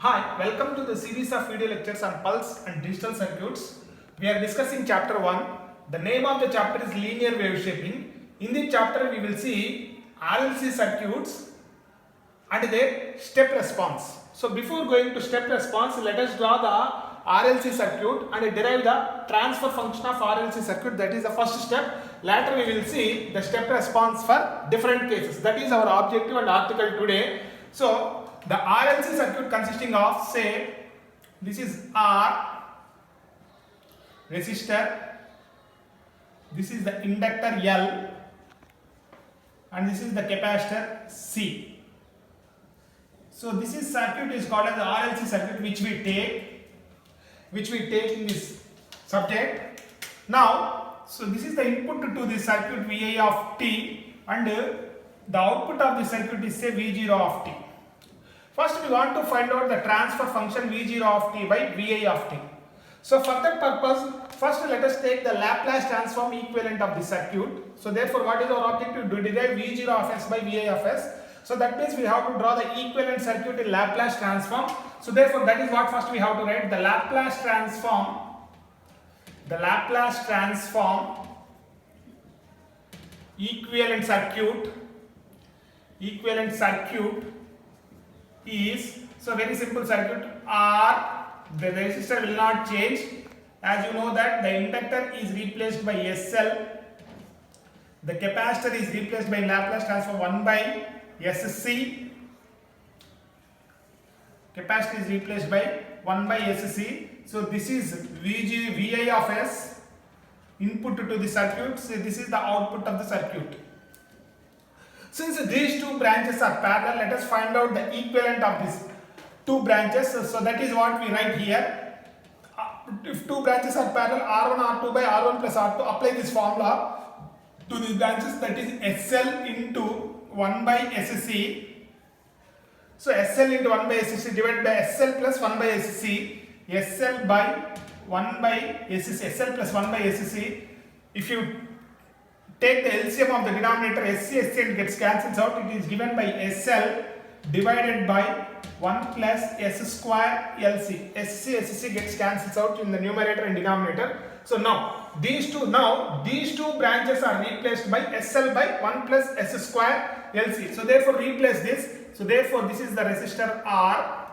Hi, welcome to the series of video lectures on pulse and digital circuits. We are discussing chapter 1. The name of the chapter is linear wave shaping. In this chapter we will see RLC circuits and their step response. So before going to step response, let us draw the RLC circuit and derive the transfer function of RLC circuit. That is the first step. Later we will see the step response for different cases. That is our objective and article today. So the RLC circuit consisting of, say, this is R, resistor, this is the inductor L, and this is the capacitor C. So this is circuit is called as the RLC circuit, which we take in this subject. Now, so this is the input to this circuit VI of t, and the output of the circuit is, say, V0 of t. First we want to find out the transfer function V0 of t by Vi of t. So for that purpose, first let us take the Laplace transform equivalent of the circuit. So therefore what is our objective? To derive V0 of s by Vi of s. So that means we have to draw the equivalent circuit in Laplace transform. So therefore that is what first we have to write, the Laplace transform equivalent circuit is, so very simple circuit. R, the resistor will not change, as you know that the inductor is replaced by SL, the capacitor is replaced by Laplace transform 1 by SC, capacitor is replaced by 1 by SC. So this is Vi of s, input to the circuit. So this is the output of the circuit. Since these two branches are parallel, let us find out the equivalent of these two branches. So that is what we write here. If two branches are parallel, R1 R2 by R1 plus R2, apply this formula to these branches, that is SL into 1 by SC. So SL into 1 by SC divided by SL plus 1 by SC, SL by 1 by SC, SL plus 1 by SC. If you take the LCM of the denominator, SC and gets cancelled out, it is given by SL divided by 1 plus S square LC. SC gets cancelled out in the numerator and denominator. So now these two branches are replaced by SL by 1 plus S square LC. So therefore replace this. So therefore this is the resistor R.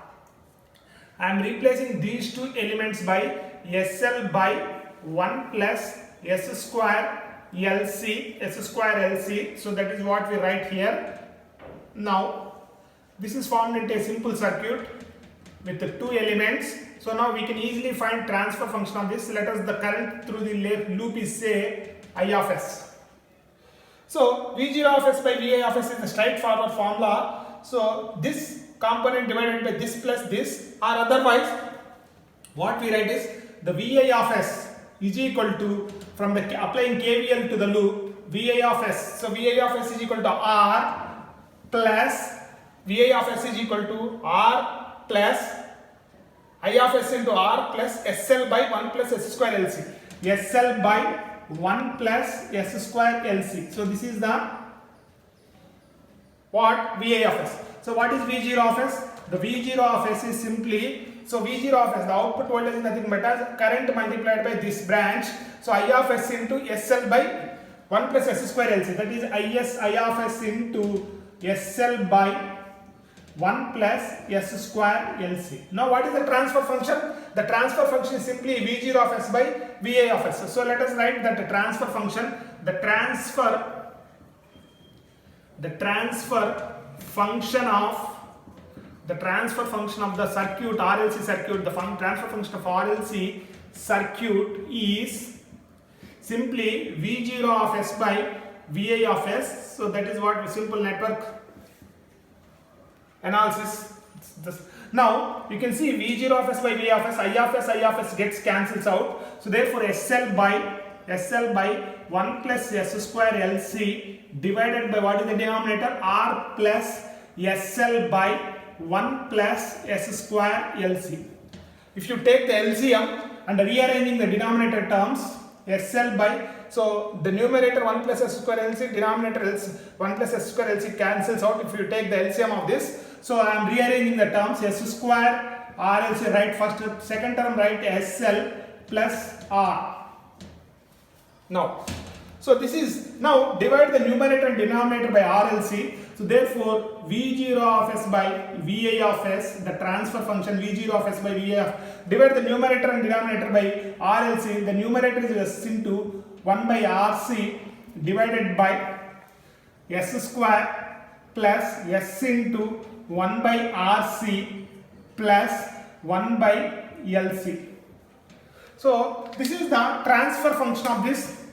I am replacing these two elements by SL by 1 plus S square LC. So that is what we write here. Now this is formed into a simple circuit with the two elements. So now we can easily find transfer function of this. Let us, the current through the loop is, say, I of s. So V0 of s by Vi of s is the straightforward formula. So this component divided by this plus this, or otherwise what we write is the Vi of s is equal to, from the applying KVL to the loop, Vi of s. So Vi of s is equal to R plus Vi of s is equal to R plus I of s into R plus SL by 1 plus S square LC. SL by 1 plus S square LC. So this is the what? Vi of s. So what is V0 of s? The V0 of s is simply, so V0 of s, the output voltage is nothing but as current multiplied by this branch. So I of s into SL by 1 plus S square LC. That is I of s into SL by 1 plus S square LC. Now what is the transfer function? The transfer function is simply V0 of s by Vi of s. So let us write that the transfer function, the transfer function of the circuit, RLC circuit, the transfer function of RLC circuit is simply V0 of s by Vi of s. So that is what simple network analysis. Now you can see V0 of s by Vi of s, I of s gets cancels out. So therefore SL by 1 plus S square LC divided by what is the denominator? R plus SL by 1 plus S square LC. If you take the LCM and rearranging the denominator terms, SL by, so the numerator 1 plus S square LC, denominator 1 plus S square LC cancels out if you take the LCM of this. So I am rearranging the terms. S square RLC, write first, second term write SL plus R. Now, so this is, now divide the numerator and denominator by RLC. So therefore, V0 of S by VA of S, the transfer function V0 of S by VA of, divide the numerator and denominator by RLC. The numerator is S into 1 by RC divided by S square plus S into 1 by RC plus 1 by LC. So this is the transfer function of this,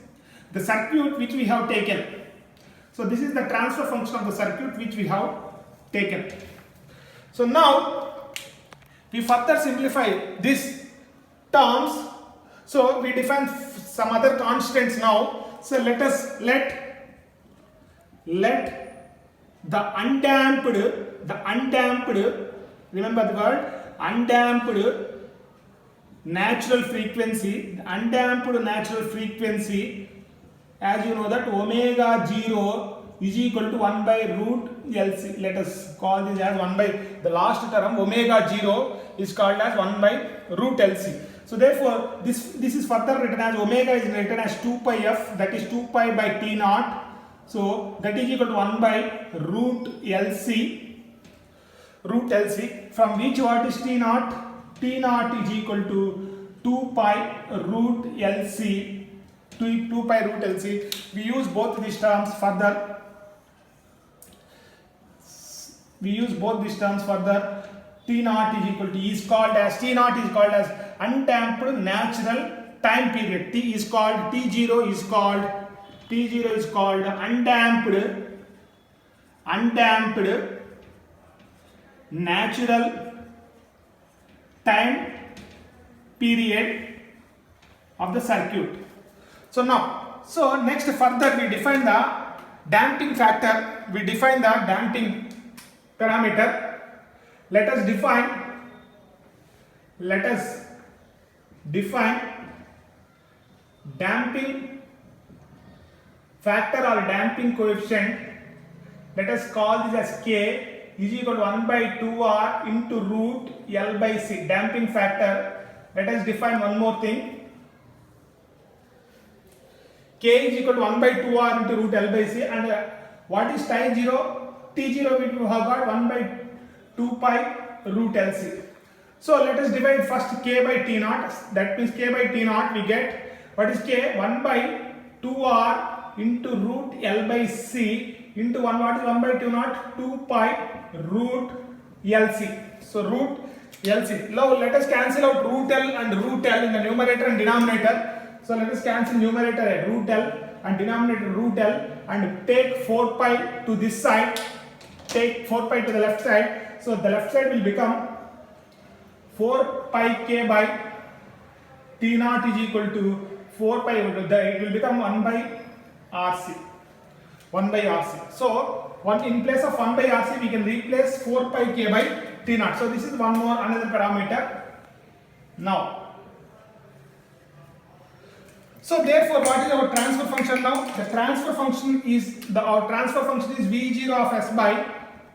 the circuit which we have taken. So this is the transfer function of the circuit which we have taken. So now we further simplify these terms. So we define some other constants now. So let the undamped, remember the word undamped natural frequency, the undamped natural frequency, as you know that omega 0 is equal to 1 by root LC. Let us call this as 1 by, the last term omega 0 is called as 1 by root LC. So therefore this is further written as omega is written as 2 pi f, that is 2 pi by T naught. So that is equal to 1 by root LC, from which what is T naught? T naught is equal to 2 pi root LC. 2 pi root LC. We use both these terms further. T naught is equal to, T naught is called as undamped natural time period. T0 is called undamped natural time period of the circuit. So now, so next further we define the damping factor, we define the damping parameter. Let us define damping factor or damping coefficient. Let us call this as K is equal to 1 by 2R into root L by C, damping factor. Let us define one more thing. K is equal to 1 by 2R into root L by C, and what is time 0? T0 we have got 1 by 2 pi root LC. So let us divide first K by T naught, that means K by T naught we get, what is K? 1 by 2R into root L by C into 1, what is 1 by 2 naught? 2 pi root LC. So root LC. Now let us cancel out root L and root L in the numerator and denominator. So let us cancel numerator at root L and denominator root L and take 4 pi to this side, take 4 pi to the left side. So the left side will become 4 pi K by T naught is equal to 4 pi, it will become 1 by RC. 1 by RC. So in place of 1 by RC we can replace 4 pi K by T naught. So this is another parameter. Now, so therefore, what is our transfer function now? The transfer function is our transfer function is V0 of S by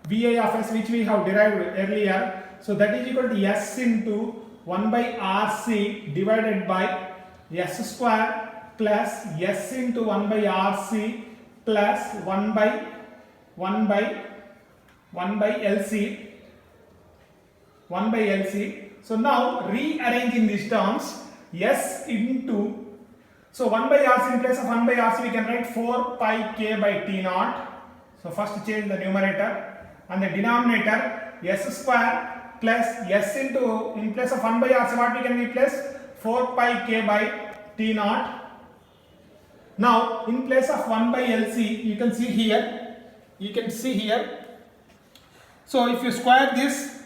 VA of S, which we have derived earlier. So that is equal to S into 1 by RC divided by S square plus S into 1 by RC plus 1 by LC. 1 by LC. So now rearranging these terms, S into, so 1 by RC, in place of 1 by RC we can write 4 pi K by T naught. So first change the numerator, and the denominator S square plus S into, in place of 1 by RC what we can replace? 4 pi K by T naught. Now in place of 1 by LC you can see here, so if you square this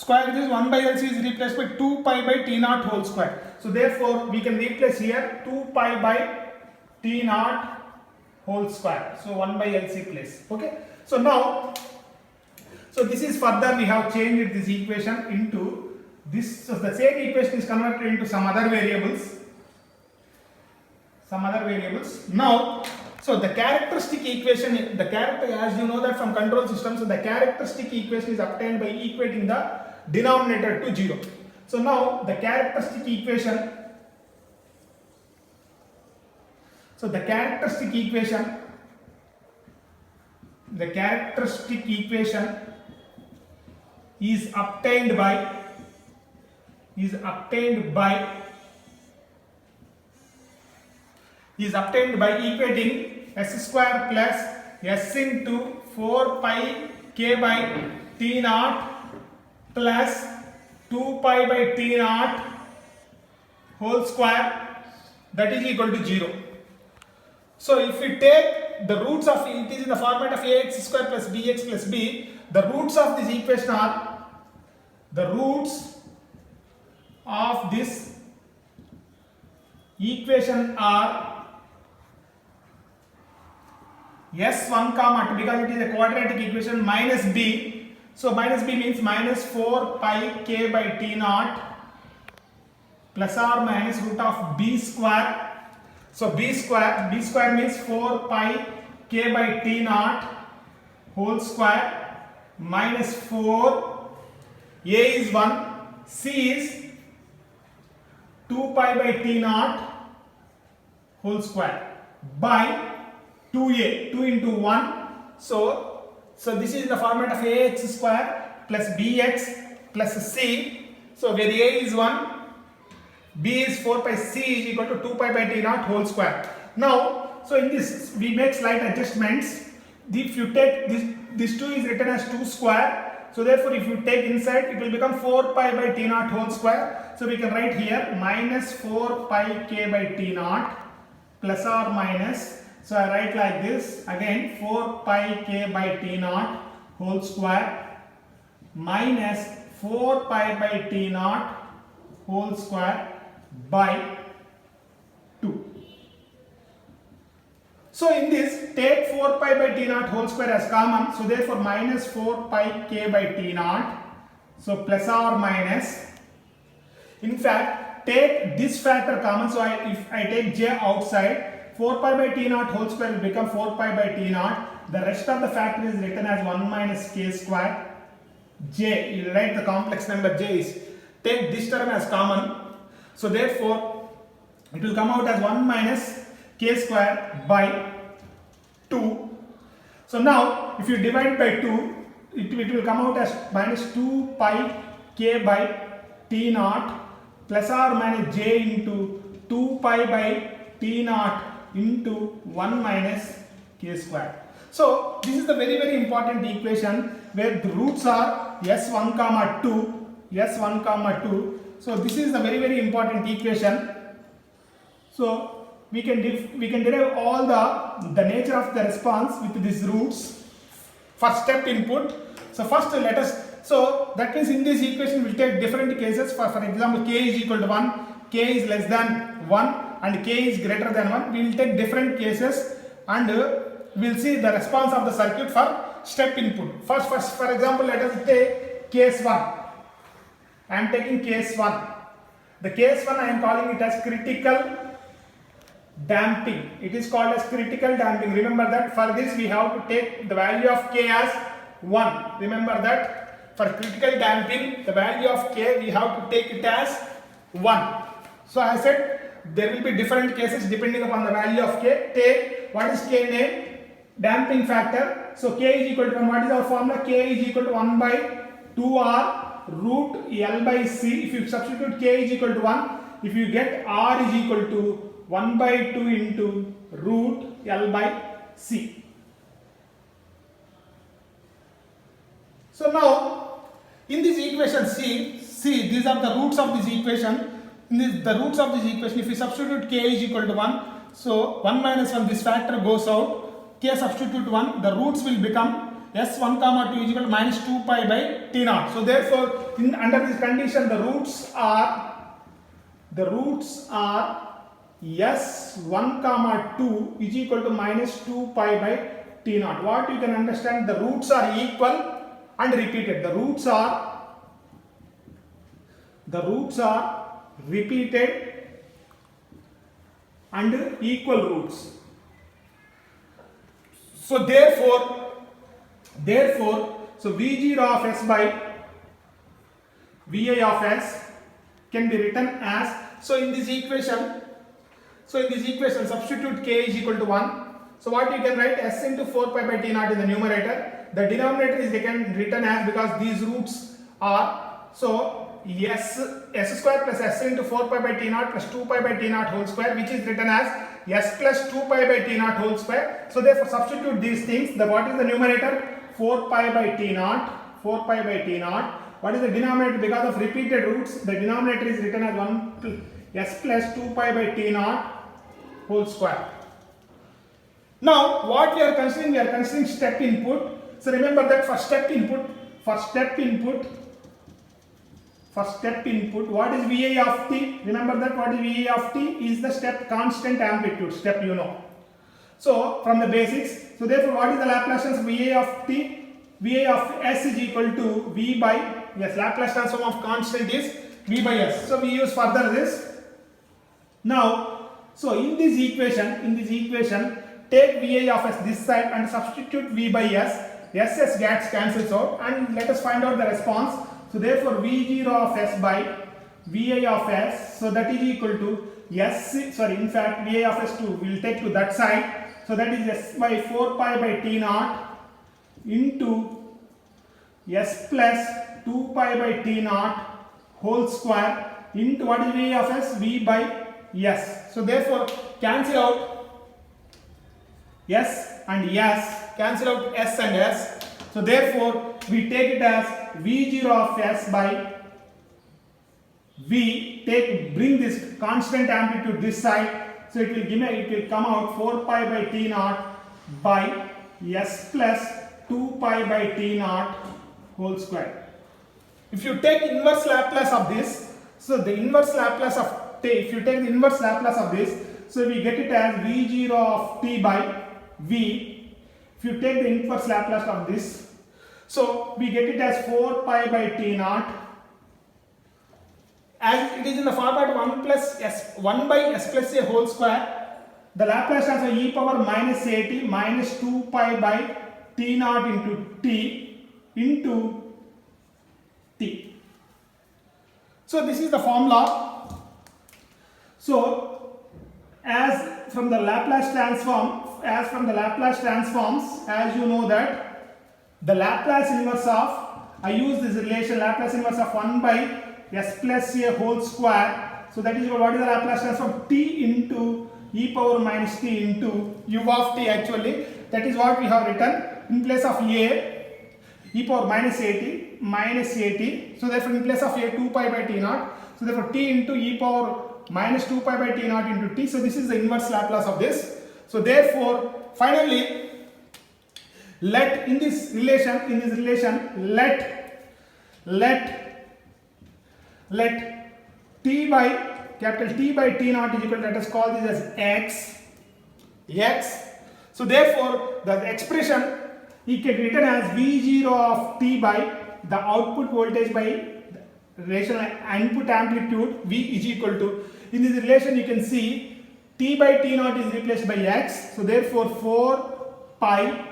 1 by LC is replaced by 2 pi by T naught whole square. So therefore we can replace here 2 pi by T naught whole square. So 1 by LC place. Okay. So now, so this is further we have changed this equation into this. So the same equation is converted into some other variables. Now, so the characteristic equation, as you know that from control system, so the characteristic equation is obtained by equating the denominator to 0. So now the characteristic equation, is obtained by equating s square plus s into 4 pi k by t naught plus 2 pi by t naught whole square, that is equal to 0. So if we take the roots of it is in the format of ax square plus bx plus b, the roots of this equation are s1 comma 2, because it is a quadratic equation, minus b. So minus b means minus 4 pi k by t naught plus or minus root of b square. So b square means 4 pi k by t naught whole square minus 4, a is 1, c is 2 pi by t naught whole square by 2a, 2 into 1. So this is the format of ax square plus bx plus c. So where a is 1, b is 4 pi, c is equal to 2 pi by t naught whole square. Now, so in this we make slight adjustments. If you take this 2 is written as 2 square. So therefore if you take inside, it will become 4 pi by t naught whole square. So we can write here minus 4 pi k by t naught plus or minus. So I write like this again, 4 pi k by t naught whole square minus 4 pi by t naught whole square by 2. So in this, take 4 pi by t naught whole square as common. So therefore minus 4 pi k by t naught. So plus or minus. In fact, take this factor common. So if I take j outside, 4 pi by t naught whole square will become 4 pi by t naught. The rest of the factor is written as 1 minus k square. J, you write the complex number j is, take this term as common. So therefore, it will come out as 1 minus k square by 2. So now, if you divide by 2, it will come out as minus 2 pi k by t naught plus or minus j into 2 pi by t naught into 1 minus k square. So this is the very important equation where the roots are s1 comma 2, s1 comma 2. So this is the very important equation. So we can derive all the nature of the response with these roots for step input. So first let us, so that means in this equation we will take different cases. For example, k is equal to 1, k is less than 1 and k is greater than 1. We will take different cases and we will see the response of the circuit for step input. First for example, let us take case 1. I am taking case 1. The case 1 I am calling it as critical damping. It is called as critical damping. Remember that for this we have to take the value of k as 1. Remember that for critical damping the value of k we have to take it as 1. So I said there will be different cases depending upon the value of k. Take what is k name? Damping factor. So k is equal to 1. What is our formula? K is equal to 1 by 2r root L by C. If you substitute k is equal to 1, if you get r is equal to 1 by 2 into root L by C. So now in this equation see these are the roots of this equation. In the roots of this equation, if you substitute k is equal to 1, so 1 minus 1, this factor goes out, k substitute 1, the roots will become s1 comma 2 is equal to minus 2 pi by t naught. So therefore under this condition the roots are s1 comma 2 is equal to minus 2 pi by t naught. What you can understand, the roots are equal and repeated. The roots are repeated and equal roots. So therefore so V0 of s by Vi of s can be written as, so in this equation substitute k is equal to 1. So what you can write, s into 4 pi by t naught in the numerator. The denominator is written as, because these roots are, so s square plus s into 4 pi by t naught plus 2 pi by t naught whole square, which is written as s plus 2 pi by t naught whole square. So therefore substitute these things. What is the numerator? 4 pi by t naught, 4 pi by t naught. What is the denominator? Because of repeated roots, the denominator is written as s plus 2 pi by t naught whole square. Now what we are considering step input. So remember that for step input, what is Vi of t? Remember that what is Vi of t is the step constant amplitude step, you know. So from the basics, so therefore what is the Laplace transform Vi of t? Vi of s is equal to V by s. Laplace transform of constant is V by s. So we use further this. Now, so in this equation, take Vi of s this side and substitute V by s. S gets cancels out, and let us find out the response. So therefore V0 of s by Vi of s, so that is equal to s, in fact Vi of s 2 will take to that side. So that is s by 4 pi by t naught into s plus 2 pi by t naught whole square into what is V of s? V by s. So therefore cancel out s and s, cancel out s and s. So therefore we take it as V0 of s by bring this constant amplitude this side. So it will come out 4 pi by t naught by s plus 2 pi by t naught whole square. If you take inverse Laplace of this, so the inverse Laplace of if you take the inverse Laplace of this, so we get it as V0 of t by v. If you take the inverse Laplace of this, so we get it as 4 pi by t naught, as it is in the format 1 by s plus a whole square. The Laplace transform e power minus at minus 2 pi by t naught into t into t. So this is the formula. So as from the Laplace transforms, as you know that the Laplace inverse of, I use this relation, Laplace inverse of 1 by s plus a whole square. So that is what is the Laplace transform? T into e power minus t into u of t actually. That is what we have written in place of a, e power minus at. So therefore in place of a 2 pi by t naught. So therefore t into e power minus 2 pi by t naught into t. So this is the inverse Laplace of this. So therefore finally let in this relation let t by capital T by t naught is equal to, let us call this as x. So therefore the expression it can be written as V0 of t by the output voltage by relation input amplitude V is equal to, in this relation you can see t by t naught is replaced by x. So therefore 4 pi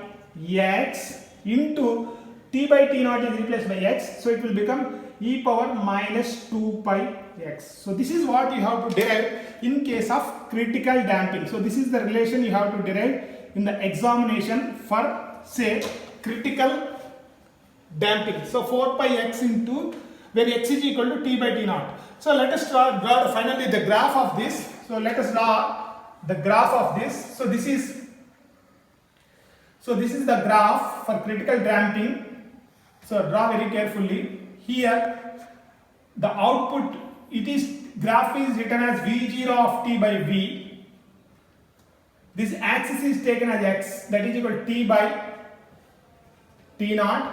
x into t by t naught is replaced by x. So it will become e power minus 2 pi x. So this is what you have to derive in case of critical damping. So this is the relation you have to derive in the examination for say critical damping. So 4 pi x into where x is equal to t by t naught. So let us draw finally the graph of this. So let us draw the graph of this. So this is the graph for critical damping. So draw very carefully. Here the output, graph is written as V0 of t by v. This axis is taken as x, that is equal to t by t naught.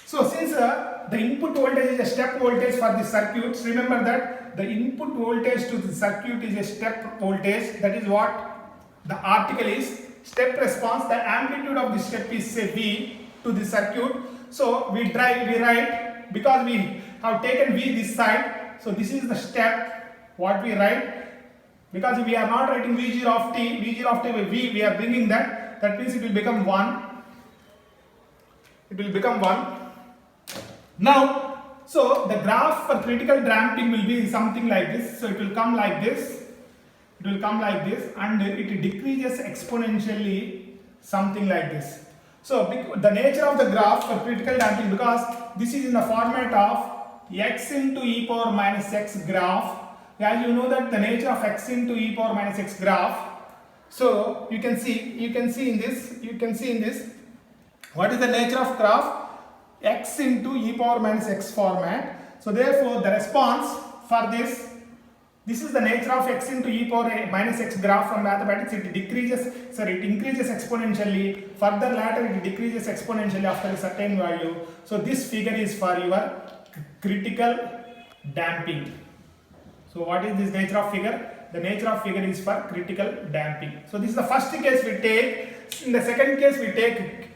So since the input voltage is a step voltage for the circuits, remember that the input voltage to the circuit is a step voltage. That is what the article is. Step response, the amplitude of the step is say V to the circuit. So we write, because we have taken V this side, so this is the step what we write. Because we are not writing V0 of t by V, we are bringing that means it will become 1. Now So the graph for critical damping will be something like this. So it will come like this. It will come like this, and it decreases exponentially, something like this. So the nature of the graph for critical damping, because this is in the format of x into e power minus x graph. As you know that the nature of x into e power minus x graph. So you can see in this, what is the nature of graph? X into e power minus x format. So therefore the response for this is the nature of x into e power minus x graph from mathematics. It increases exponentially. Further later it decreases exponentially after a certain value. So this figure is for your critical damping. So what is this nature of figure? The nature of figure is for critical damping. So this is the first case we take. In the second case we take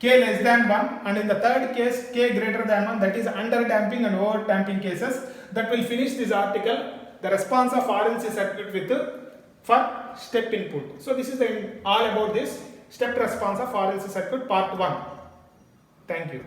k less than 1, and in the third case k greater than 1, that is under damping and over damping cases. That will finish this article, the response of RLC circuit for step input. So this is all about this step response of RLC circuit part 1. Thank you.